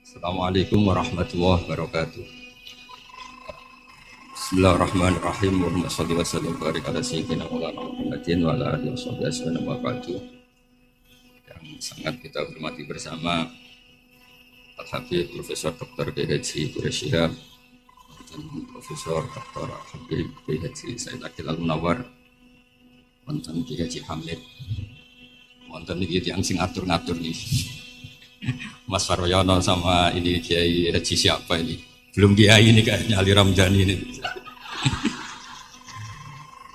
Assalamualaikum warahmatullahi wabarakatuh. Bismillahirrahmanirrahim. Allahumma shalli wa sallim wa barik ala sayyidina Maulana Muhammadin wa ala alihi wasallam wa ba'du. Yang sangat kita hormati bersama Al-Habib Profesor Dr. Kiai Haji Quraish Shihab dan Profesor Dr. Habib Kiai Haji Said Akil Al-Munawwar, mantan Kiai Haji Hamid, mantan iki yang sing atur-ngatur nih. Mas Faryono sama ini Kiai Haji siapa ini? Belum Kiai ini kayaknya Ali Ramdhani ini.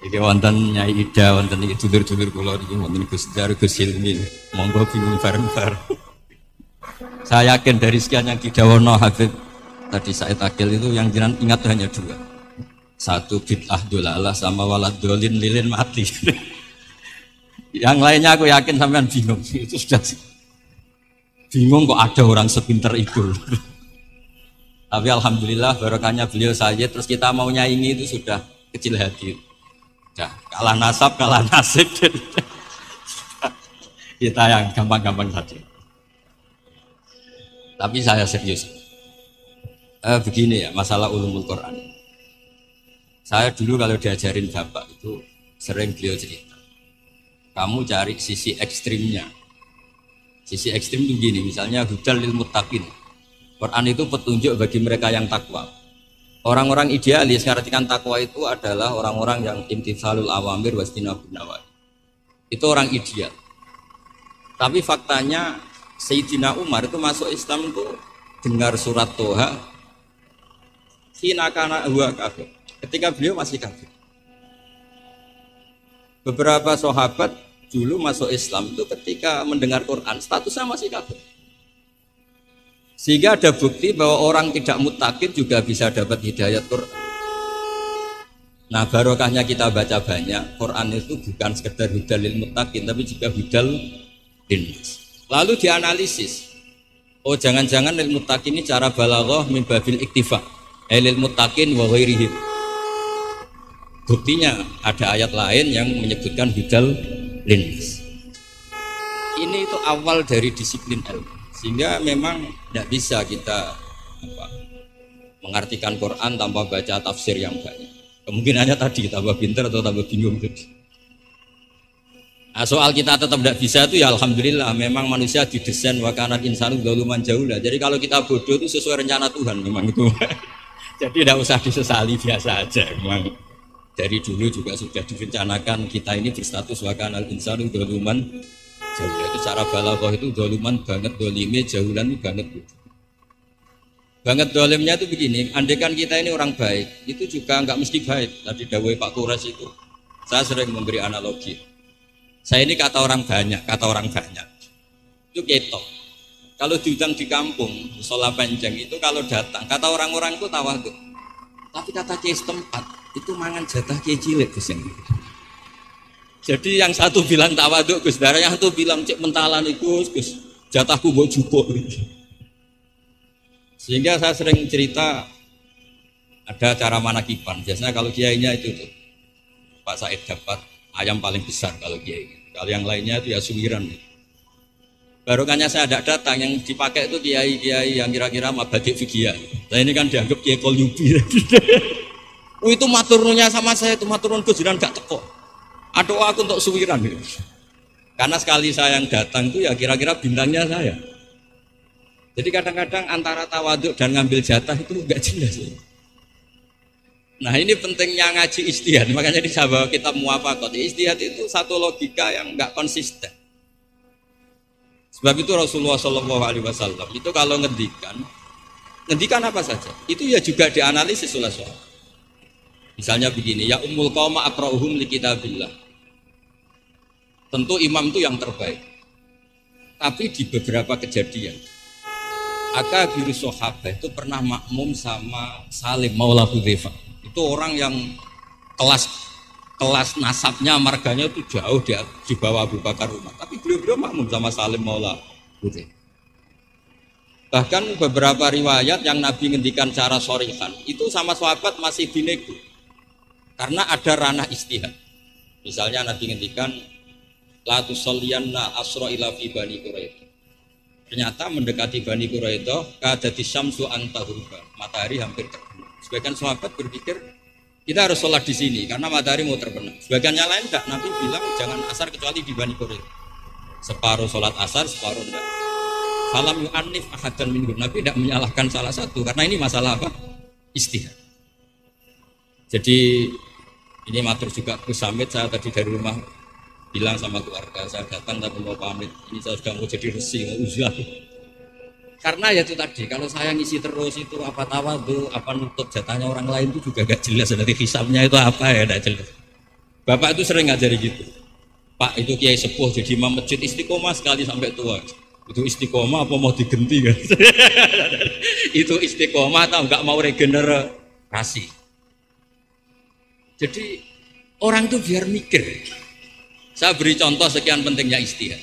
Iki wonten Nyai Ida, wonten iki dulur-dulur kula niki wonten Gus Dar, Gus Hilmi. Monggo bingung bareng-bareng. Saya yakin dari sekian yang didawono Habib tadi Said Akil itu yang jenengan ingat hanya dua. Satu bid'ah dolalah sama walad dolin lilin mati. Yang lainnya aku yakin sampean bingung. Itu sudah bingung kok ada orang sepinter itu. Tapi alhamdulillah barokahnya beliau saja, terus kita mau nyaingi itu sudah kecil hati. Sudah kalah nasab, kalah nasib. Kita yang gampang-gampang saja. Tapi saya serius. Begini ya, masalah ulumul Quran. Saya dulu kalau diajarin bapak itu sering beliau cerita. Kamu cari sisi ekstrimnya. Sisi ekstrim itu gini, misalnya hudal lil muttaqin. Quran itu petunjuk bagi mereka yang takwa. Orang-orang idealis artikan takwa itu adalah orang-orang yang imtitsalul awamir wastinabun nawahi. Itu orang ideal. Tapi faktanya Sayyidina Umar itu masuk Islam itu dengar surat Toha hina kana huwa kafir. Ketika beliau masih kafir. Beberapa sahabat dulu masuk Islam itu ketika mendengar Quran statusnya masih kafir. Sehingga ada bukti bahwa orang tidak muttaqin juga bisa dapat hidayat Quran. Nah barokahnya kita baca banyak, Quran itu bukan sekedar hudal lil muttaqin tapi juga hudal linnas. Lalu dianalisis. Oh jangan-jangan lil muttaqin ini cara balaghah min babil iktifa. Lil muttaqin wa ghairihim. Buktinya ada ayat lain yang menyebutkan hudal linnas. Ini itu awal dari disiplin ilmu. Sehingga memang tidak bisa kita mengartikan Quran tanpa baca tafsir yang banyak. Kemungkinannya tadi tambah pintar atau tambah bingung. Nah, soal kita tetap tidak bisa itu ya alhamdulillah. Memang manusia didesain wa kana insanu dzaluman jahula. Jadi kalau kita bodoh itu sesuai rencana Tuhan memang itu. Jadi tidak usah disesali, biasa aja. Memang dari dulu juga sudah direncanakan kita ini berstatus wa kana insanu dzaluman jauh. Itu cara balaghah itu doliman banget, dolime jaulan banget gitu. Banget dolimnya itu begini, andaikan kita ini orang baik itu juga nggak mesti baik. Tadi dawuh Pak Kuras itu saya sering memberi analogi. Saya ini kata orang banyak itu ketok. Kalau diundang di kampung sholat panjang itu kalau datang kata orang-orang itu tawadhu. Tapi kata kiai setempat itu mangan jatah kiai cilik Gus. Jadi yang satu bilang tawaduk Gus, darah yang satu bilang cek mentalan Gus, jatahku mau jupuk. Sehingga saya sering cerita ada cara manakiban. Biasanya kalau kiainya itu tuh, Pak Said dapat ayam paling besar kalau kiai. Kalau yang lainnya itu ya suwiran. Barokahnya saya tidak datang, yang dipakai itu kiai-kiai yang kira-kira mabadik fikih. Nah ini kan dianggap kiai kol yubi. Itu maturnunya sama saya itu maturun Gus jiran gak teko. Aduh aku untuk suwiran gitu. Karena sekali saya yang datang itu ya kira-kira bintangnya saya. Jadi kadang-kadang antara tawaduk dan ngambil jatah itu enggak jelas. Nah ini pentingnya ngaji ijtihad. Makanya di sahabat kita muwafaqat. Ijtihad itu satu logika yang enggak konsisten. Sebab itu Rasulullah SAW itu kalau ngendikan apa saja. Itu ya juga dianalisis oleh sahabat. Misalnya begini, ya ummul qauma aqra'uhum li kitabillah. Tentu imam itu yang terbaik. Tapi di beberapa kejadian Akabiru Sahabah itu pernah makmum sama Salim Maula Hudzaifah. Itu orang yang kelas nasabnya, marganya itu jauh di bawah Abu Bakar Umar. Tapi beliau makmum sama Salim Maula Hudzaifah. Bahkan beberapa riwayat yang Nabi ngendikan cara shorihan itu sama sahabat masih dinego. Karena ada ranah istihad. Misalnya Nabi ngendikan la tusalliyanna asra ila fi Bani Quraidah. Ternyata mendekati Bani Quraidah kadati syamsu antahurba, matahari hampir terbenam. Sebagian sahabat berpikir kita harus sholat di sini karena matahari mau terbenam. Sebagiannya lain enggak, Nabi bilang jangan asar kecuali di Bani Quraidah. Separuh sholat asar, separuh enggak. Falam yu'annif ahadan minhum. Nabi tidak menyalahkan salah satu karena ini masalah apa? Istihad. Jadi ini matur juga Gus Samit, saya tadi dari rumah bilang sama keluarga saya datang tapi mau pamit. Ini saya sudah mau jadi resi, mau ujian. Karena ya itu tadi, kalau saya ngisi terus itu apa tawadu, apa nutup jatahnya orang lain itu juga gak jelas. Nanti hisabnya itu apa ya, gak jelas. Bapak itu sering ngajari gitu. Pak itu kiai sepuh jadi imam masjid istiqomah sekali sampai tua. Itu istiqomah apa mau digenti kan? Itu istiqomah atau enggak mau regenerasi? Jadi orang itu biar mikir. Saya beri contoh sekian pentingnya istihad.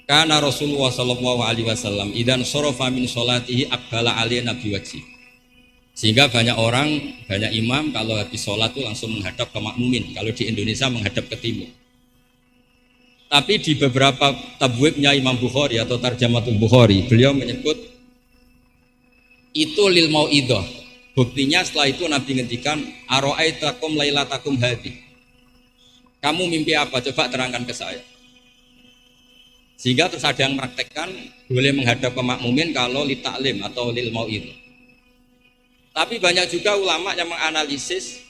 Karena Rasulullah Shallallahu Alaihi Wasallam idan sorofa min sholatihi akbala alaihi nabi wajib. Sehingga banyak orang, banyak imam kalau habis sholat itu langsung menghadap ke makmumin. Kalau di Indonesia menghadap ke timur. Tapi di beberapa tabwibnya Imam Bukhari atau Tarjamatul Bukhari, beliau menyebut itu lil mau'idah. Buktinya setelah itu Nabi ngendikan ara'aitakum lailatakum hadi. Kamu mimpi apa? Coba terangkan ke saya. Sehingga terus ada yang praktekkan boleh menghadap ke makmumin kalau li ta'lim atau lil mau'idah. Tapi banyak juga ulama yang menganalisis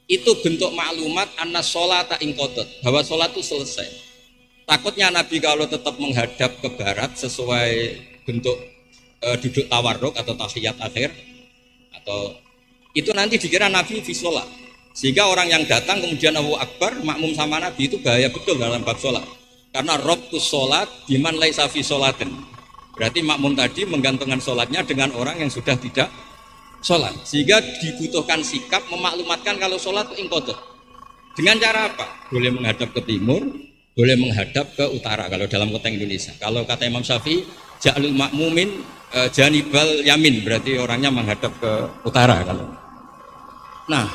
itu bentuk maklumat anna sholata inqadat, bahwa sholat itu selesai. Takutnya Nabi kalau tetap menghadap ke barat sesuai bentuk duduk tawarruk atau tahiyat akhir atau itu nanti dikira Nabi fi sholat. Sehingga orang yang datang kemudian Allahu Akbar makmum sama Nabi itu bahaya betul dalam bab sholat. Karena rabtus sholat biman laisa fi sholatin. Berarti makmum tadi menggantungkan sholatnya dengan orang yang sudah tidak sholat. Sehingga dibutuhkan sikap memaklumatkan kalau sholat itu inqadah. Dengan cara apa? Boleh menghadap ke timur, boleh menghadap ke utara kalau dalam konteks Indonesia. Kalau kata Imam Syafi'i, ja'lul makmumin janibal yamin, berarti orangnya menghadap ke utara kalau. Nah,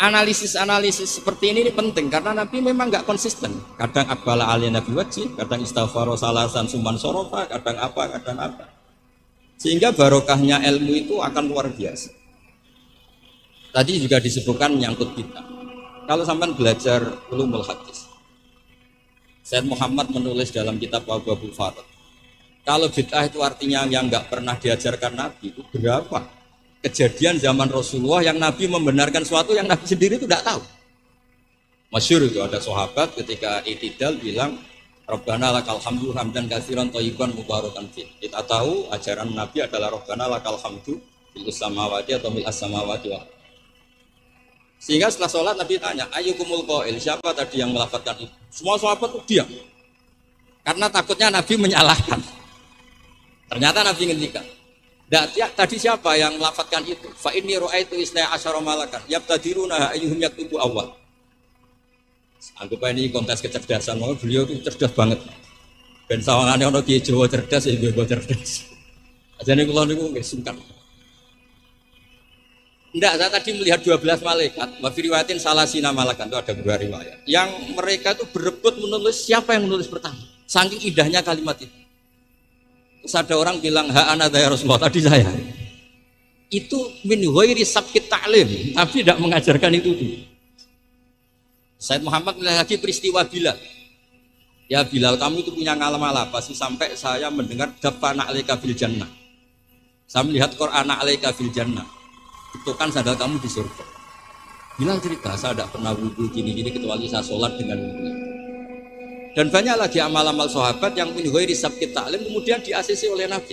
analisis seperti ini penting karena Nabi memang nggak konsisten. Kadang aqbala alaihi nabi wajib, kadang istaghfara salasan suman sorofa, kadang apa. Sehingga barokahnya ilmu itu akan luar biasa. Tadi juga disebutkan menyangkut kita. Kalau sampai belajar ulumul hadis, Sayyid Muhammad menulis dalam kitab Wababul Farad. Kalau bid'ah itu artinya yang nggak pernah diajarkan Nabi, itu berapa kejadian zaman Rasulullah yang Nabi membenarkan sesuatu yang Nabi sendiri itu tidak tahu. Masyhur itu ada sahabat ketika itidal bilang Rabbana lakal hamdu hamdan katsiran thayyiban mubarakan fi. Kita tahu ajaran Nabi adalah Rabbana lakal hamdu fil samawati atau mil as-samawati wa. Sehingga setelah sholat Nabi tanya, ayyukumul qail, siapa tadi yang melafadzkan itu? Semua sahabat itu diam. Karena takutnya Nabi menyalahkan. Ternyata Nabi ngendikan, tadi siapa yang melafadzkan itu? Fa inni ra'aitu isna asyara malakan yabtadiruna ayyuhum yaktubu awal. Anggap ini kontes kecerdasan, beliau itu cerdas banget. Ben sawangane ana kiai Jawa cerdas ya gue cerdas. Ajane kula niku nggih sungkan. Enggak, saya tadi melihat 12 malaikat, wa fi riwayatin salasina malakan, itu ada dua riwayat. Yang mereka itu berebut menulis siapa yang menulis pertama. Saking indahnya kalimat itu. Terus ada orang bilang, ha ana ya Rasulullah, tadi saya. Itu min ghairi sabqit ta'lim, tapi tidak mengajarkan itu dulu. Sayyid Muhammad melihat lagi peristiwa Bilal. Ya Bilal, kamu itu punya ngalaman apa sih sampai saya mendengar dafana alaika fil jannah. Saya melihat Quran alaika fil jannah. Itu kan sandal kamu di surga. Bilal cerita, saya tidak pernah wudhu gini-gini kecuali saya sholat dengan wudhu. Dan banyak lagi amal-amal sahabat yang min ghairi sabqit ta'lim kemudian di-ACC oleh Nabi.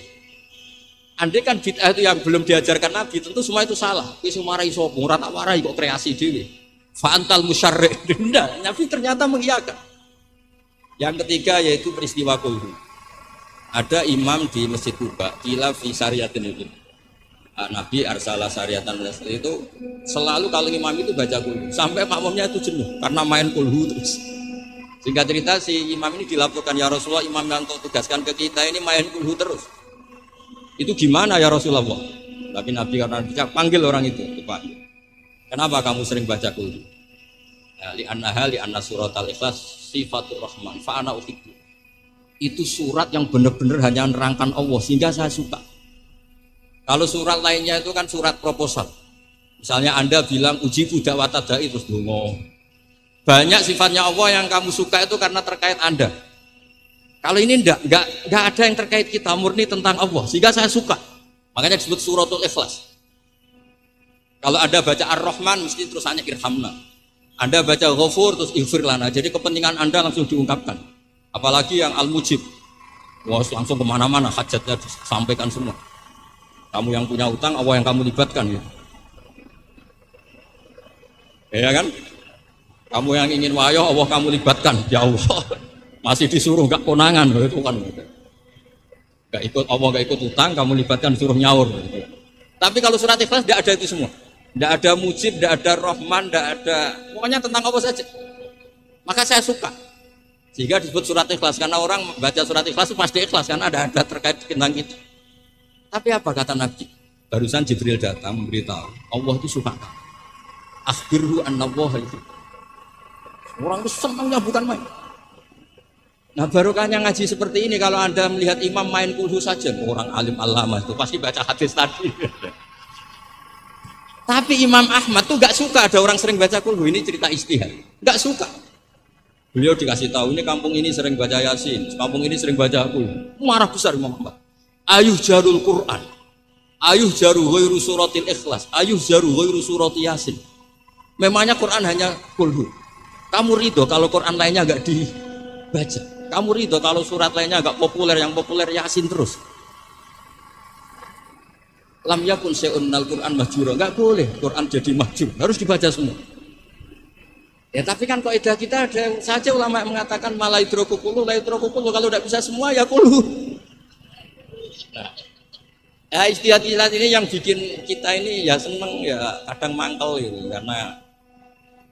Andai kan bid'ah itu yang belum diajarkan Nabi, tentu semua itu salah. Wis marai sapa, ora tak warai kok kreasi dhewe. Fa'antal musyarri'. Tidak, Nabi ternyata mengiyakan. Yang ketiga yaitu peristiwa kulhu. Ada imam di Masjid Kuba, kila fi syariatin itu. Nabi arsala syariatan itu selalu kalau imam itu baca kulhu sampai makmumnya itu jenuh karena main kulhu terus. Singkat cerita si imam ini dilaporkan, ya Rasulullah, imam yang kau tugaskan ke kita ini main kulhu terus. Itu gimana ya Rasulullah? Tapi Nabi karena panggil orang itu, Pak. Kenapa kamu sering baca kulhu? li anna suratal ikhlas sifatur rahman fa ana uhibbu. Itu surat yang benar-benar hanya menerangkan Allah sehingga saya suka. Kalau surat lainnya itu kan surat proposal. Misalnya Anda bilang uji budak watadai terus dongo. Banyak sifatnya Allah yang kamu suka itu karena terkait Anda. Kalau ini enggak ada yang terkait kita, murni tentang Allah sehingga saya suka. Makanya disebut suratul ikhlas. Kalau Anda baca Ar-Rahman mesti terus hanya irhamna. Anda baca Ghafur terus ighfir lana. Jadi kepentingan Anda langsung diungkapkan. Apalagi yang Al-Mujib. Wah, langsung kemana-mana hajatnya disampaikan semua. Kamu yang punya utang, Allah yang kamu libatkan ya. Ya kan? Kamu yang ingin wahyu, Allah kamu libatkan. Ya Allah. Masih disuruh gak konangan itu kan. Gak ikut Allah, gak ikut utang, kamu libatkan disuruh nyaur gitu. Tapi kalau surat Ikhlas tidak ada itu semua. Tidak ada Mujib, tidak ada Rahman, tidak ada, pokoknya tentang Allah saja. Maka saya suka. Sehingga disebut surat Ikhlas karena orang baca surat Ikhlas itu pasti ikhlas karena ada terkait tentang itu. Tapi apa kata Nabi? Barusan Jibril datang memberitahu Allah itu suka. Akhbirhu annallaha itu. Orang itu senangnya bukan main. Nah barokahnya ngaji seperti ini kalau Anda melihat imam main kulhu saja, orang alim alama itu pasti baca hadis tadi. Tapi Imam Ahmad tuh gak suka ada orang sering baca kulhu, ini cerita istihad. Gak suka. Beliau dikasih tahu ini kampung ini sering baca Yasin, kampung ini sering baca kulhu. Marah besar Imam Ahmad. Ayuh jarul Quran, ayuh jaru ghairu suratil Ikhlas, ayuh jaru ghairu surati Yasin. Memangnya Quran hanya kulhu. Kamu ridho kalau Quran lainnya gak dibaca. Kamu ridho kalau surat lainnya agak populer, yang populer Yasin terus. Lam yakun syai'un minal Qur'an mahjura, enggak boleh Quran jadi mahjur, harus dibaca semua. Ya tapi kan kaidah kita ada saja ulama yang mengatakan malah idroku kulu, la idroku kulu, kalau tidak bisa semua ya kulu. Nah, ya istihad-istihad ini yang bikin kita ini ya seneng ya kadang mangkel gitu, karena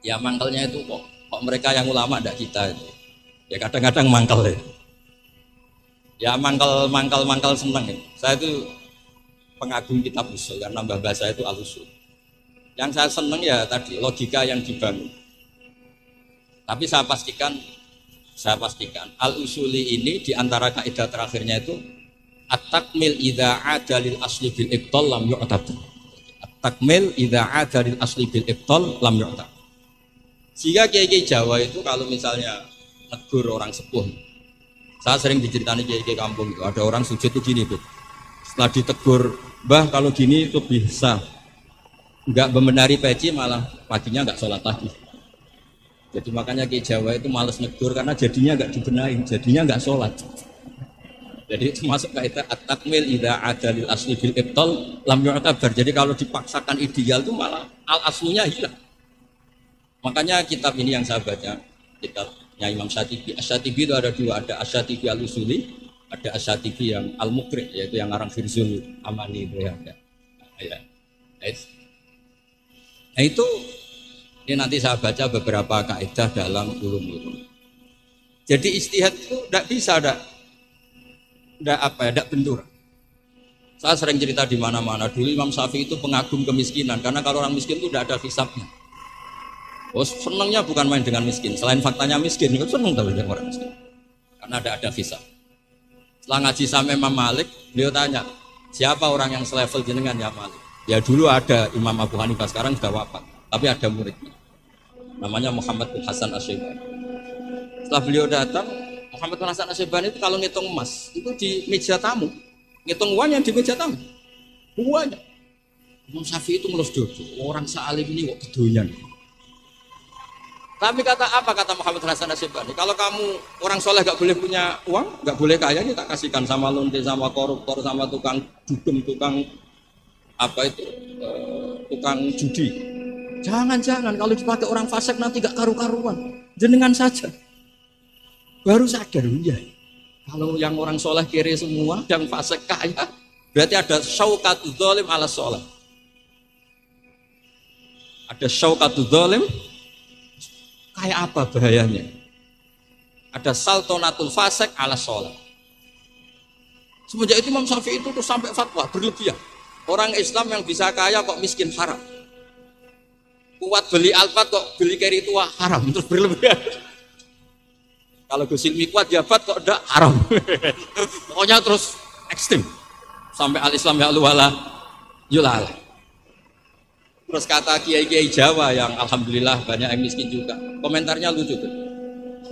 ya mangkelnya itu kok mereka yang ulama tidak kita itu. Ya kadang-kadang mangkel ya. Ya mangkal seneng ya. Saya itu pengagum kitab usul karena mbah saya itu al-usul. Yang saya seneng ya tadi logika yang dibangun. Tapi saya pastikan al-usuli ini diantara kaidah terakhirnya itu at-takmil idza ada lil asli bil ibtal lam yu'tab. At-takmil idza ada lil asli bil ibtal lam yu'tab. Sehingga kiai-kiai Jawa itu kalau misalnya negur orang sepuh, saya sering diceritani kiai-kiai kampung itu ada orang sujud itu gini tuh. Setelah ditegur, Mbah kalau gini itu bisa nggak membenari peci malah paginya nggak sholat lagi. Jadi makanya kiai Jawa itu malas negur karena jadinya nggak dibenahin, jadinya nggak sholat. Jadi itu masuk kaidah at-takmil idza ada lil asli bil ibtal lam yu'tabar. Jadi kalau dipaksakan ideal itu malah al-aslunya hilang. Makanya kitab ini yang saya baca, kitabnya Imam Syatibi. Asy-Syatibi itu ada dua, ada Asy-Syatibi al-Usuli, ada Asy-Syatibi yang al-Muqri, yaitu yang ngarang Firzul Amani itu ya. Nah itu ini nanti saya baca beberapa kaidah dalam ulum. Jadi istihad itu tidak bisa tidak bentur. Saya sering cerita di mana-mana. Dulu Imam Syafi'i itu pengagum kemiskinan karena kalau orang miskin itu tidak ada hisabnya. Oh senangnya bukan main dengan miskin. Selain faktanya miskin, itu senang tahu dengan orang miskin. Karena ada hisab. Setelah ngaji sama Imam Malik, beliau tanya, siapa orang yang selevel jenengan ya Malik? Ya dulu ada Imam Abu Hanifah, sekarang sudah wafat. Tapi ada muridnya. Namanya Muhammad bin Hasan Asy-Syaibani. Setelah beliau datang, Muhammad bin Hasan Asy-Syaibani itu kalau ngitung emas, itu di meja tamu. Ngitung uangnya di meja tamu. Uangnya. Imam Syafi'i itu ngelus dodo. Orang sealim ini kok kedoyan. Tapi kata Muhammad Hasan Asy-Syaibani, kalau kamu orang soleh gak boleh punya uang, gak boleh kaya, ini tak kasihkan sama lonte, sama koruptor, sama tukang dugem, tukang tukang judi. Jangan, kalau dipakai orang fasik nanti gak karu-karuan. Jenengan saja. Baru sadar, ya. Kalau yang orang soleh kiri semua, yang fasik kaya, berarti ada syauqatu dzalim ala sholat. Ada syauqatu dzalim. Kayak apa bahayanya? Ada saltonatul fasik ala sholat. Semenjak itu Imam Syafi'i itu tuh sampai fatwa berlebihan. Orang Islam yang bisa kaya kok miskin haram. Kuat beli Alphard kok beli carry tua haram terus berlebihan. Kalau Gus Silmi kuat jabat kok ndak haram. Pokoknya terus ekstrim sampai al-Islam ya wala yulal. Terus kata kiai-kiai Jawa yang alhamdulillah banyak yang miskin juga. Komentarnya lucu tuh.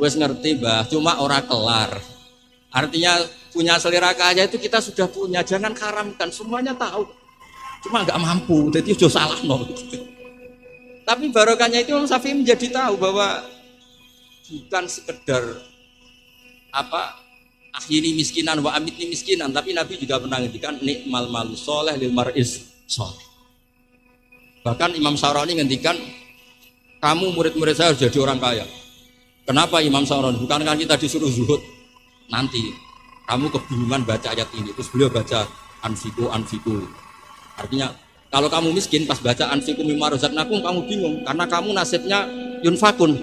Wes ngerti bah, cuma ora kelar. Artinya punya selera kaya itu kita sudah punya, jangan haramkan, semuanya tahu. Cuma nggak mampu, jadi sudah salah no. Tapi barokahnya itu Imam Syafi'i menjadi tahu bahwa bukan sekedar apa akhiri miskinan wa amitni miskinan, tapi Nabi juga pernah ngendikan nikmal malu soleh lil mar'is soleh. Bahkan Imam Syarani ngendikan kamu murid-murid saya harus jadi orang kaya. Kenapa Imam Syarani? Bukankah kita disuruh zuhud? Nanti kamu kebingungan baca ayat ini, terus beliau baca anfiku anfiku. Artinya kalau kamu miskin pas baca anfiku mimma razaqnakum kamu bingung karena kamu nasibnya yunfakun.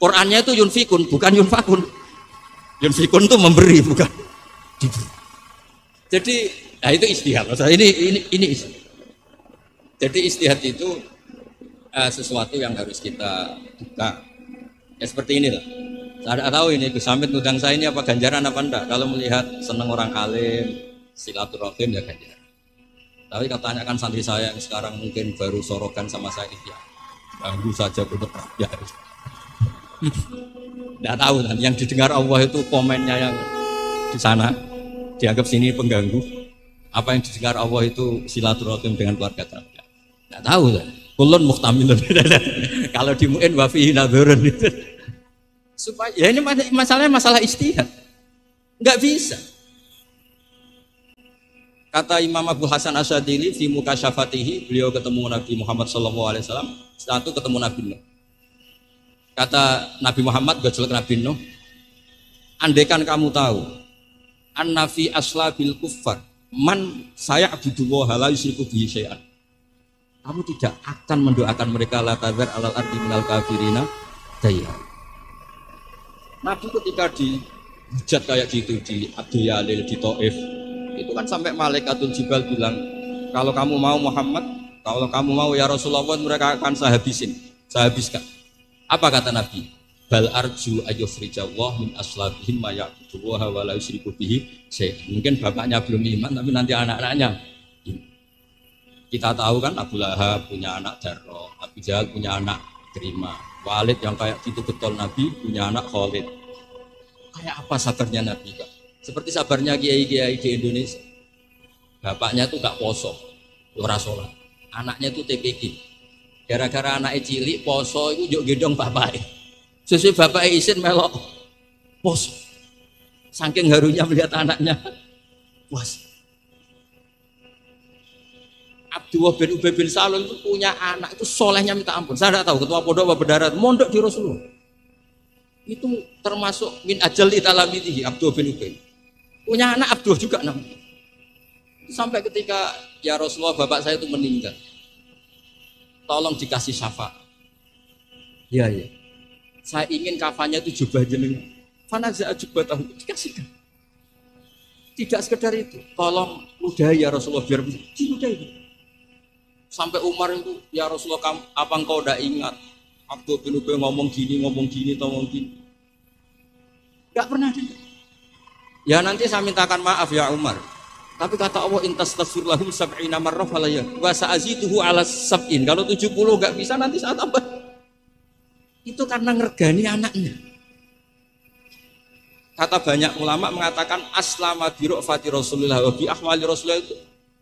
Qurannya itu yunfikun bukan yunfakun. Yunfikun itu memberi bukan diberi. Jadi nah itu istihad. Ini istihad. Jadi istihad itu sesuatu yang harus kita buka. Ya seperti inilah. Saya tidak tahu ini Gus Hamid ngundang saya ini apa ganjaran apa enggak. Kalau melihat senang orang alim, silaturahim ya ganjaran. Tapi tanyakan santri saya yang sekarang mungkin baru sorokan sama saya ya ganggu saja untuk ya. Tidak tahu kan yang didengar Allah itu komennya yang di sana dianggap sini pengganggu. Apa yang didengar Allah itu silaturahim dengan keluarga terdekat. Tidak tahu kan. Kulun muhtamilun. Kalau di mu'in wa fihi nadhurun itu. Supaya ya ini masalahnya masalah istihad. Enggak bisa. Kata Imam Abu Hasan Asyadili fi mukasyafatihi, beliau ketemu Nabi Muhammad SAW, setelah itu ketemu Nabi Nuh. Kata Nabi Muhammad gojolek Nabi Nuh, andaikan kamu tahu anna fi aslabil kuffar man saya abdullah la yusyriku bihi syai'an, kamu tidak akan mendoakan mereka la tadzar alal ardi minal kafirina dayya. Nabi ketika dihujat kayak gitu di Abdul Yalil di Taif itu kan sampai Malaikatul Jibal bilang kalau kamu mau Muhammad, kalau kamu mau ya Rasulullah mereka akan saya habiskan. Apa kata Nabi? Bal arju ayyufrijallah min aslabihim ma ya'buduha wa la yusyriku bihi syai'an. Mungkin bapaknya belum iman tapi nanti anak-anaknya. Kita tahu kan Abu Lahab punya anak Jarrah, Abu Jahal punya anak Terima, Walid yang kayak gitu betul Nabi punya anak Khalid. Kayak apa sabarnya Nabi Kak? Seperti sabarnya kiai-kiai di Indonesia. Bapaknya tuh gak poso, ora sholat. Anaknya tuh TPG. Gara-gara anaknya cilik poso itu yuk gendong bapaknya. Sesuai bapaknya izin melok poso. Saking harunya melihat anaknya puas. Abdullah bin Ubay bin Salul itu punya anak itu solehnya minta ampun. Saya tidak tahu ketua pondok apa berdarat mondok di Rasulullah. Itu termasuk min ajal italamitihi Abdullah bin Ubay. Punya anak Abdullah juga namanya. Sampai ketika ya Rasulullah bapak saya itu meninggal. Tolong dikasih syafaat. Ya. Saya ingin kafannya itu jubah jenengan. Fanaza jubah tahu dikasihkan. Tidak sekedar itu. Tolong ludahi ya Rasulullah biar diludahi. Sampai Umar itu, ya Rasulullah, apa engkau tidak ingat? Abdul bin Ubay ngomong gini. Gak pernah dengar. Ya nanti saya mintakan maaf ya Umar. Tapi kata Allah, intas tasfir lahum sab'ina marrah falayya wa sa'azituhu ala sab'in. Kalau 70 gak bisa nanti saya tambah. Itu karena ngergani anaknya. Kata banyak ulama mengatakan aslama bi ra'fati Rasulullah wa bi ahwali Rasulullah itu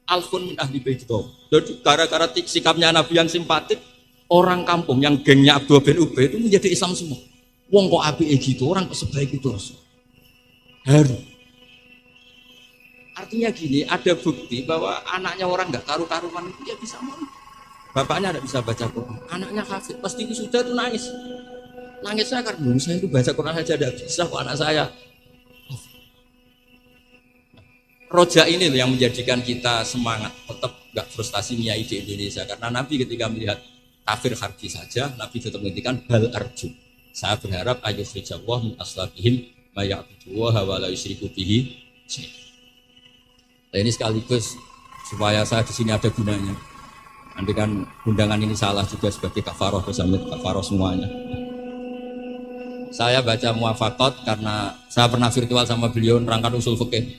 alfun min ahli baitito. Jadi gara-gara sikapnya Nabi yang simpatik, orang kampung yang gengnya Abdullah bin Ubay itu menjadi Islam semua. Wong kok apike gitu, orang kok sebaik itu Rasul. Haru. Artinya gini, ada bukti bahwa anaknya orang nggak karu-karuan itu dia bisa mau. Bapaknya tidak bisa baca Quran, anaknya hafid, pasti itu sudah itu nangis. Nangisnya karena saya itu baca Quran saja tidak bisa kok anak saya. Roja ini yang menjadikan kita semangat tetap gak frustasi nyai di Indonesia karena Nabi ketika melihat kafir harbi saja Nabi tetap menghentikan bal arju. Saya berharap ayyufrijallah min aslabihim ma ya'buduha wa la yusyriku bihi. Nah, ini sekaligus supaya saya di sini ada gunanya. Nanti kan undangan ini salah juga sebagai kafaroh bersama kafaroh semuanya. Saya baca muwafaqat karena saya pernah virtual sama beliau nerangkan usul fikih.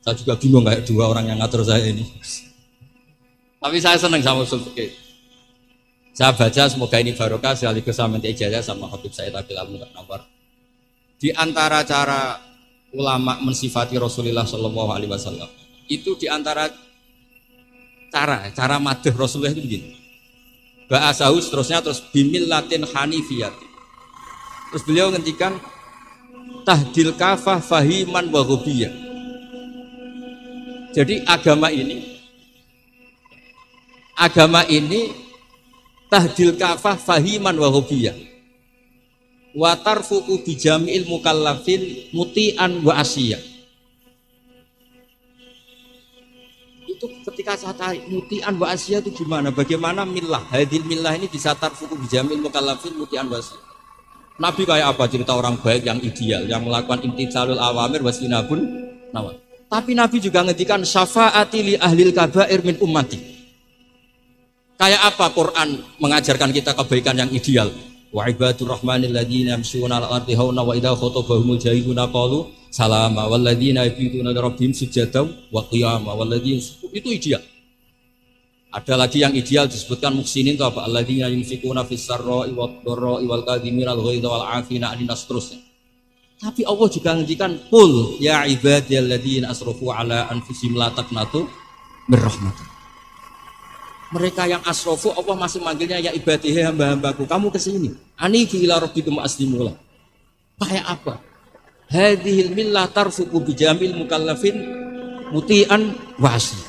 Saya juga bingung kayak dua orang yang ngatur saya ini. Tapi saya senang sama usul fikih. Saya baca semoga ini barokah sekaligus saya minta ijazah sama Habib Said Abil Al-Munawwar. Di antara cara ulama mensifati Rasulullah Shallallahu Alaihi Wasallam itu di antara cara madh Rasulullah itu begini. Ba'asahu terus bimil latin hanifiyat. Terus beliau ngendikan tahdil kafah fahiman wa ghubiyah. Jadi agama ini tahdil kafah fahiman wa ghubiyah. Wa tarfuqu bi jami'il mukallafin muti'an wa asiyah. Itu ketika saya tarik muti'an wa asiyah itu gimana? Bagaimana millah? Hadil millah ini bisa tarfuqu bi jami'il mukallafin muti'an wa asiyah. Nabi kayak apa? Cerita orang baik yang ideal, yang melakukan imtitsalul awamir wastinabun nawahi. Tapi Nabi juga ngendikan syafaati li ahlil kabair min ummati. Kayak apa Quran mengajarkan kita kebaikan yang ideal? Wa ibadur rahmanil ladzina yamshuna 'alal ardi hauna wa idza khatabahumul jahiluna qalu salama wal ladzina yabituna rabbihim sujadan wa qiyama wal ladzina itu ideal. Ada lagi yang ideal disebutkan muhsinin itu apa? Alladzina yunfikuna fis sarra'i wad dharra'i wal kadhimina al ghaidha wal 'afina 'anil nas terusnya. Tapi Allah juga ngendikan qul ya ibadiyalladzina asrafu 'ala anfusihim la taqnatu mir rahmatillah. Mereka yang asrofu Allah masih manggilnya ya ibadihi hamba-hambaku, kamu kesini anibu ila rabbikum aslimulah. Kayak apa? Hadhil millah tarfuqu bijamil mukallafin muti'an wasi.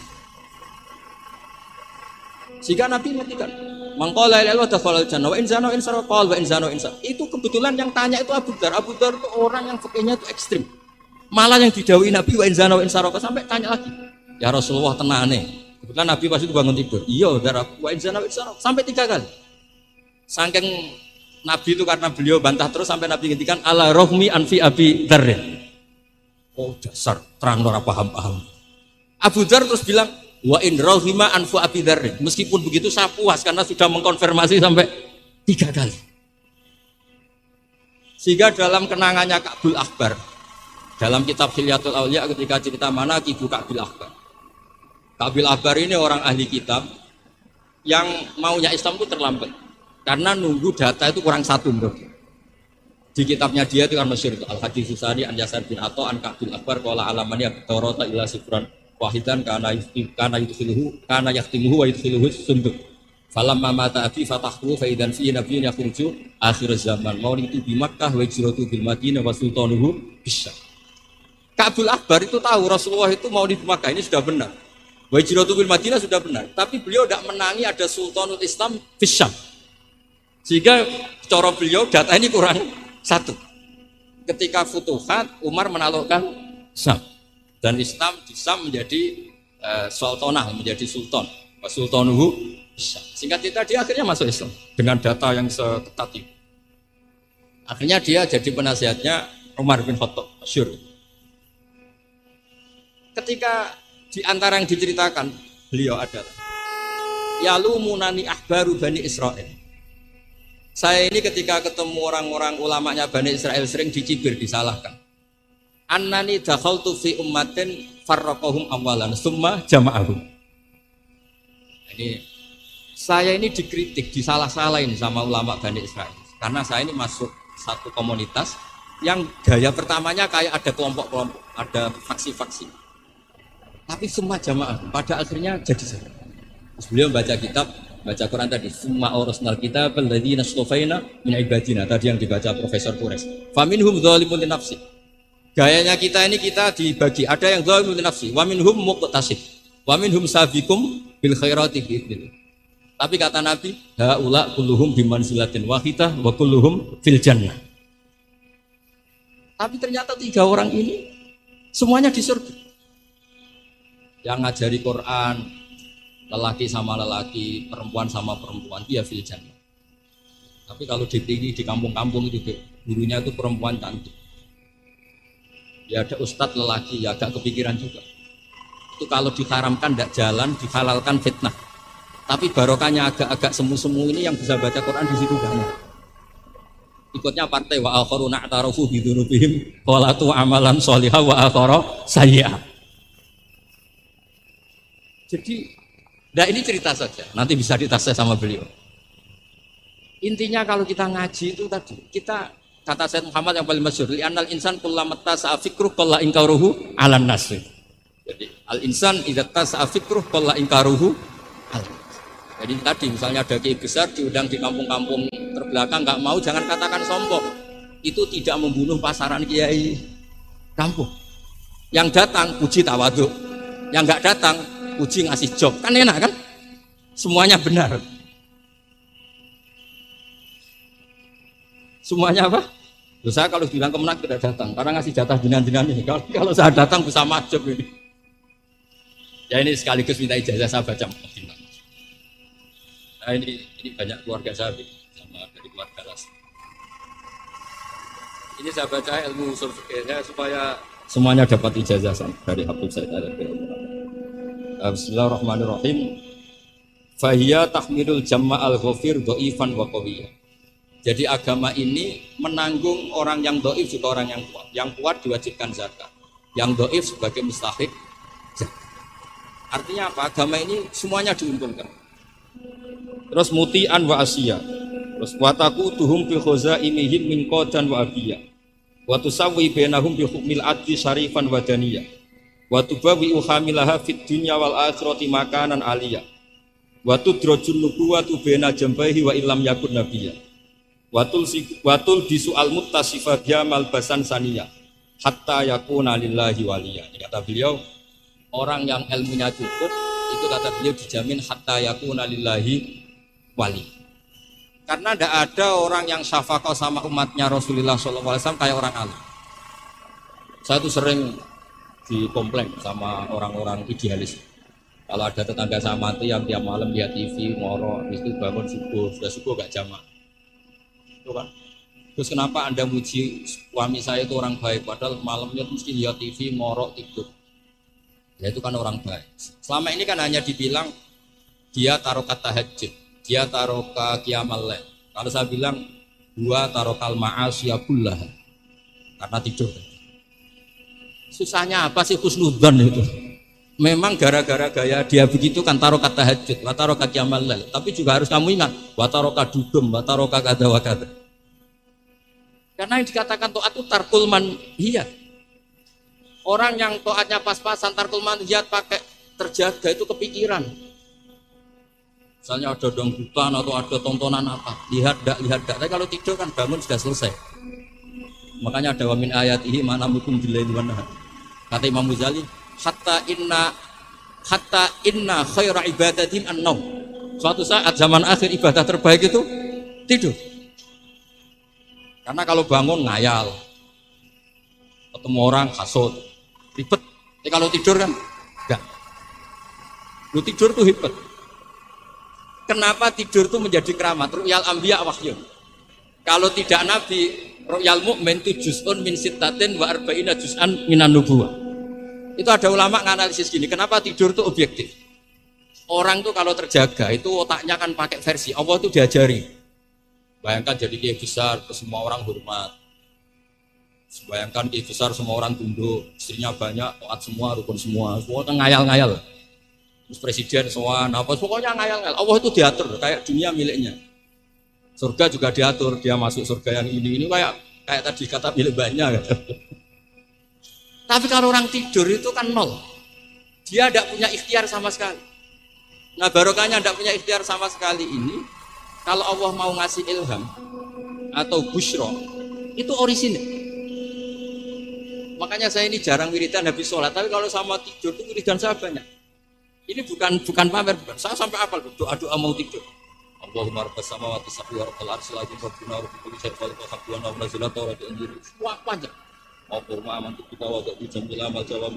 Sehingga Nabi ngertikan mangqala la ilaha illallah dakhalal jannah wa in zana in sarqa wa in zana in sarqa. Itu kebetulan yang tanya itu Abu Dzar. Abu Dzar itu orang yang fikihnya itu ekstrim. Malah yang didhawuhi Nabi wa in zana wa in sarqa sampai tanya lagi. Ya Rasulullah tenane. Kebetulan Nabi pasti itu bangun tidur. Iya, darah wa inzana sampai 3 kali. Saking Nabi itu karena beliau bantah terus sampai Nabi ngendikan ala rohmi anfi Abi Dzar. Oh dasar terang ora paham-paham. Abu Dzar terus bilang wa in rohima anfu Abi Dzar. Meskipun begitu saya puas karena sudah mengkonfirmasi sampai 3 kali. Sehingga dalam kenangannya Ka'bul Akbar dalam kitab Hilyatul Auliya ketika cerita mana Ibu Ka'bul Akbar. Ka'bul Akbar ini orang ahli kitab yang maunya Islam itu terlambat karena nunggu data itu kurang 1 menurut dia. Di kitabnya dia itu kan masyhur itu Al-Hadits Susani an Yasar bin Atha an Ka'bul Akbar qala alamani torota ila sifran wahidan kana yahtimuhu wa yudkhiluhu sunduk falamma mata abi fatahtu fa idan fi nabiyyun yakhruju akhir zaman mau itu di Makkah wa hijratu bil Madinah wa sultanuhu bisa. Ka'bul Akbar itu tahu Rasulullah itu mau di Makkah ini sudah benar. Wa hijratu bil Madinah sudah benar, tapi beliau tidak menangi ada Sultanul Islam Fisyam. Sehingga cara beliau data ini kurang 1. Ketika Futuhat Umar menaklukkan Syam dan Islam di Syam menjadi sultanah, menjadi sultan. Wa sultanuhu Fisyam. Sehingga dia akhirnya masuk Islam dengan data yang seketat itu. Akhirnya dia jadi penasihatnya Umar bin Khattab, masyhur. Ketika di antara yang diceritakan beliau adalah yalumunani ahbaru Bani Israel. Saya ini ketika ketemu orang-orang ulamanya Bani Israel sering dicibir, disalahkan. Annani dakhaltu fi ummatin farraqahum awalan summa jama'ahum. Ini saya ini dikritik, disalah-salahin sama ulama Bani Israel karena saya ini masuk satu komunitas yang gaya pertamanya kayak ada kelompok-kelompok, ada faksi-faksi. Tapi semua jamaah pada akhirnya jadi satu. Terus beliau baca kitab, baca Quran tadi, summa awrasnal kitab alladzina istafaina min ibadina, tadi yang dibaca Profesor Kures. Faminhum dzalimun li nafsi. Gayanya kita ini kita dibagi, ada yang dzalimun li nafsi, wa minhum muqtasid, wa minhum sabiqum bil khairati biidznillah. Tapi kata Nabi, haula kulluhum bimanzilatin wahidah wa kulluhum fil jannah. Tapi ternyata 3 orang ini semuanya di surga. Yang ngajari Quran, lelaki sama lelaki, perempuan sama perempuan, dia fil jannah. Tapi kalau di kampung-kampung itu gurunya itu perempuan cantik. Ya ada ustadz lelaki, ya agak kepikiran juga. Itu kalau diharamkan tidak jalan, dihalalkan fitnah. Tapi barokahnya agak-agak semu-semu ini yang bisa baca Quran di situ banyak. Ikutnya partai wa akharuna ta'tarufu bi dzunubihim qalatu amalan sholihah wa akhara sayyi'ah. Jadi, nah ini cerita saja. Nanti bisa ditafsir sama beliau. Intinya kalau kita ngaji itu tadi, kita kata Sayyid Muhammad yang paling masyhur, li'annal insan kullama tasa'a fikruh qalla inkaruhu 'alan nas. Jadi, al-insan idza tasa'a fikruh qalla inkaruhu 'alan. Jadi tadi misalnya ada kiai besar diundang di kampung-kampung terbelakang nggak mau, jangan katakan sombong. Itu tidak membunuh pasaran kiai kampung. Yang datang puji tawadhu, yang nggak datang puji ngasih job, kan enak kan? Semuanya benar. Semuanya apa? Loh, saya kalau bilang kemenak tidak datang karena ngasih jatah jinan-jinan ini. Kalau saya datang bisa majub ini. Ya ini sekaligus minta ijazah saya baca. Nah, ini banyak keluarga saya sama dari keluarga las. Ini saya baca ilmu usul fikihnya supaya semuanya dapat ijazah dari Habib Said Al-Alawi. Bismillahirrahmanirrahim. Fahiya tahmilul jama'al ghafir dhaifan wa qawiyya. Jadi agama ini menanggung orang yang dhaif juga orang yang kuat. Yang kuat diwajibkan zakat. Yang dhaif sebagai mustahik zakat. Artinya apa? Agama ini semuanya diuntungkan. Terus muti'an wa asiyah. Terus wataku tuhum bi khazaimihim min qadan wa abiyah. Wa tusawwi bainahum bi hukmil adli syarifan wa daniyah. Wa tubawi uhamilaha fid dunya wal akhirati makanan aliyah. Wa tudrajun nubuwatu baina jambaihi wa illam yakun nabiyya. Wa tul bisu'al muttasifa biyamal basan saniyah hatta yakuna lillahi waliyah. Kata beliau, orang yang ilmunya cukup itu kata beliau dijamin hatta yakuna lillahi wali. Karena tidak ada orang yang syafaqah sama umatnya Rasulullah SAW kayak orang alim. Saya tuh sering dikomplain sama orang-orang idealis. Kalau ada tetangga saya mati yang tiap malam lihat TV, ngorok, itu bangun subuh, sudah subuh gak jamak. Itu kan. Terus kenapa Anda muji suami saya itu orang baik, padahal malamnya mesti lihat TV, ngorok, tidur. Ya itu kan orang baik. Selama ini kan hanya dibilang dia tarokat tahajud, dia tarokat qiyamal lail. Kalau saya bilang dua tarokal ma'asiyabullah karena tidur. Susahnya apa sih husnudzon itu? Memang gara-gara gaya dia begitu kan tarokat tahajud, wa tarokat qiyamal lail. Tapi juga harus kamu ingat, wa tarokat dugem, wa tarokat kada wa kada. Karena yang dikatakan taat itu tarkul manhiyat. Orang yang taatnya pas-pasan tarkul manhiyat pakai terjaga itu kepikiran. Misalnya ada dangdutan atau ada tontonan apa, lihat dak. Tapi kalau tidur kan bangun sudah selesai. Makanya ada wa min ayatihi mana mukum bilaili wan nahar. Kata Imam Ghazali, hatta inna khaira ibadatin an-naum. Suatu saat zaman akhir ibadah terbaik itu tidur. Karena kalau bangun ngayal, ketemu orang hasut, ribet. Tapi kalau tidur kan enggak. Lu tidur tuh hebat. Kenapa tidur tuh menjadi keramat? Ru'yal anbiya wahyun. Kalau tidak nabi, ru'yal mu'min itu juz'un min sittatin wa arba'ina juz'an minan nubuwah. Itu ada ulama nganalisis gini, kenapa tidur itu objektif? Orang tuh kalau terjaga itu otaknya kan pakai versi Allah tuh diajari. Bayangkan jadi kiai besar, ke semua orang hormat. Bayangkan kiai besar semua orang tunduk, istrinya banyak, taat semua, rukun semua kan ngayal-ngayal. Terus presiden semua, apa pokoknya ngayal-ngayal. Allah itu diatur kayak dunia miliknya. Surga juga diatur, dia masuk surga yang ini kayak tadi kata milik banyak. Tapi kalau orang tidur itu kan nol. Dia tidak punya ikhtiar sama sekali. Nah barokahnya tidak punya ikhtiar sama sekali ini, kalau Allah mau ngasih ilham atau busyra, itu orisinil. Makanya saya ini jarang wiridan habis sholat, tapi kalau sama tidur itu wiridan saya banyak. Ini bukan pamer, saya sampai hafal doa-doa mau tidur. Allahumma rabbas samawati sab'i wa rabbal arsy azim rabbuna rabbul syai'i wal qabwana wa nazilat wa rabbul wah panjang. Allahumma amantu bika wa ta'ti jamil amal jawab.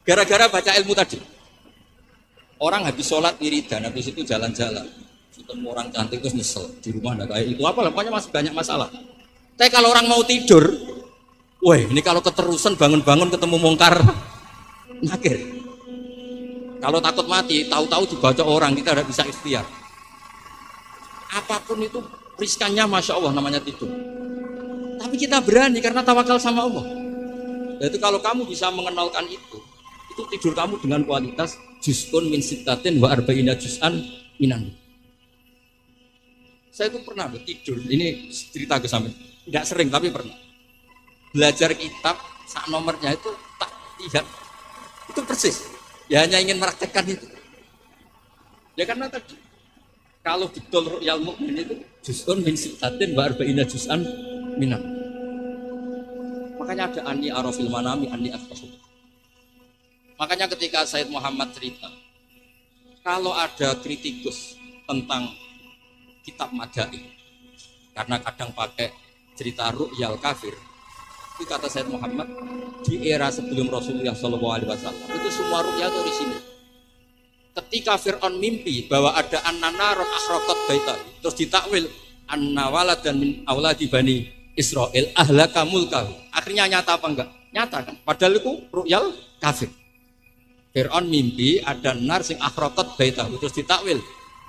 Gara-gara baca ilmu tadi. Orang habis sholat wiridan, habis itu jalan-jalan. Ketemu orang cantik terus nyesel di rumah ada kayak itu apa, pokoknya masih banyak masalah. Tapi kalau orang mau tidur, wah ini kalau keterusan bangun-bangun ketemu mungkar nakir. Kalau takut mati, tahu-tahu dibaca orang, kita tidak bisa ikhtiar. Apapun itu riskannya Masya Allah namanya tidur. Tapi kita berani karena tawakal sama Allah. Itu kalau kamu bisa mengenalkan itu tidur kamu dengan kualitas juz'un min sittatin wa arba'ina juz'an minan. Saya itu pernah tidur, ini cerita ke sampean. Tidak sering tapi pernah. Belajar kitab sak nomornya itu tak lihat. Itu persis. Ya hanya ingin meraktekkan itu. Ya karena tadi kalau betul ru'yal mukmin itu juz'un min sittatin wa arba'ina juz'an minan. Makanya ada anni arafil manami anni atfahu. Makanya ketika Said Muhammad cerita, kalau ada kritikus tentang kitab Madain, karena kadang pakai cerita ru'yal kafir, itu kata Said Muhammad, di era sebelum Rasulullah SAW, itu semua ru'ya itu orisinil. Ketika Fir'aun mimpi bahwa ada an-nanar akhraqat baita, terus ditakwil an-nawalad dan min auladi bani Israel ahlaka mulkahu. Akhirnya nyata apa enggak? Nyata kan? Padahal itu ru'yal kafir. Fir'aun mimpi ada nar sing akhraqat baitahu, terus ditakwil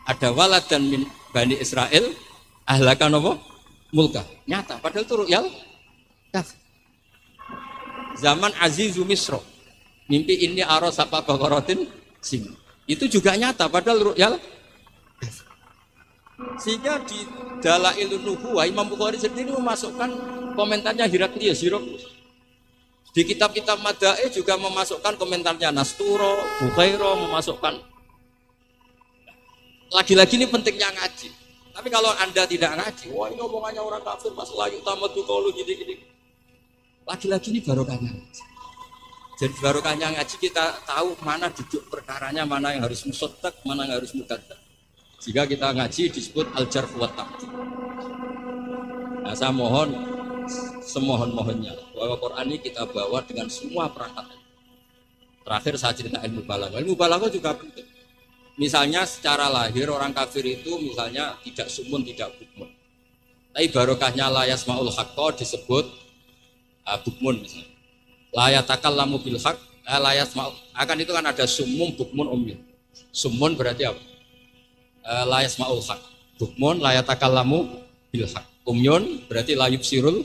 ada walad dan min bani Israel ahlaka napa mulka. Nyata padahal itu ru'yal kafir. Zaman Azizu Misro mimpi ini aros apa bakaratin sing. Itu juga nyata padahal ru'yal kafir. Sehingga di Dalailun Nubuwah Imam Bukhari sendiri memasukkan komentarnya Heraklius. Di kitab-kitab Mada'i juga memasukkan komentarnya Nasturo, Bukhairo memasukkan. Lagi-lagi ini pentingnya ngaji. Tapi kalau Anda tidak ngaji, wah ini omongannya orang kafir, pas layu tamatu qaulu gini-gini. Lagi-lagi ini barokahnya ngaji. Jadi barokahnya ngaji kita tahu mana duduk perkaranya, mana yang harus musotak, mana yang harus mukadam. Jika kita ngaji disebut al-jarh wa ta'dil. Nah, saya mohon semohon-mohonnya bahwa Quran ini kita bawa dengan semua perangkat. Terakhir saya cerita ilmu balaghah. Ilmu balaghah juga penting. Misalnya secara lahir orang kafir itu misalnya tidak sumun, tidak bukmun. Tapi barokahnya la yasmaul haqqa disebut bukmun misalnya. La yatakallamu bil haqq, la yasmaul. Akan itu kan ada sumum, bukmun, umyun. Sumun berarti apa? La yasmaul haqq. Bukmun la yatakallamu bil haqq. Umyun berarti la yubsirul.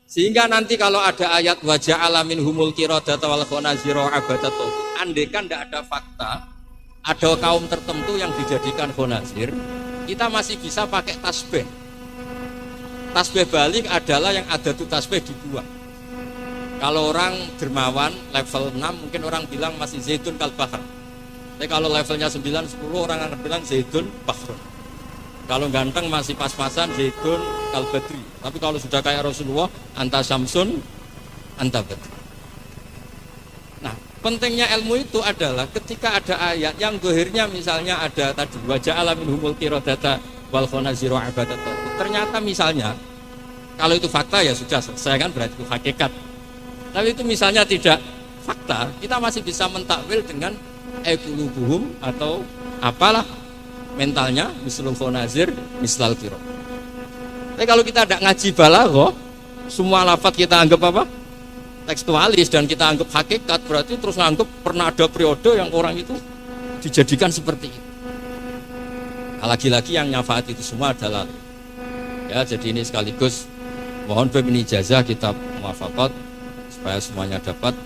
Sehingga nanti kalau ada ayat wajah alamin humul kirodata wal khonaziro abadatu, andekan tidak ada fakta, ada kaum tertentu yang dijadikan khonazir, kita masih bisa pakai tasbih. Tasbih balik adalah yang ada tuh tasbih dibuang. Kalau orang dermawan level 6 mungkin orang bilang masih zaitun kal bahr. Tapi kalau levelnya 9, 10 orang akan bilang zaitun bahrun. Kalau ganteng masih pas-pasan zaitun kal badri. Tapi kalau sudah kayak Rasulullah anta syamsun anta badri. Nah, pentingnya ilmu itu adalah ketika ada ayat yang gohirnya misalnya ada tadi wajah alamin humul kirodata wal khonaziro abadatu. Ternyata misalnya kalau itu fakta ya sudah selesai kan, berarti itu hakikat. Tapi itu misalnya tidak fakta, kita masih bisa mentakwil dengan qulubuhum atau apalah mentalnya mislul khonazir mislal kiro. Tapi kalau kita tidak ngaji balaghah, semua lafaz kita anggap apa? Tekstualis dan kita anggap hakikat, berarti terus anggap pernah ada periode yang orang itu dijadikan seperti itu. Nah, lagi-lagi yang nyafaat itu semua adalah ya, jadi ini sekaligus mohon pemberi ijazah kitab muwafaqat supaya semuanya dapat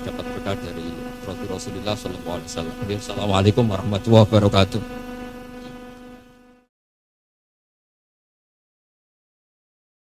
berkah dari Rasulullah sallallahu alaihi wasallam. Assalamualaikum warahmatullahi wabarakatuh.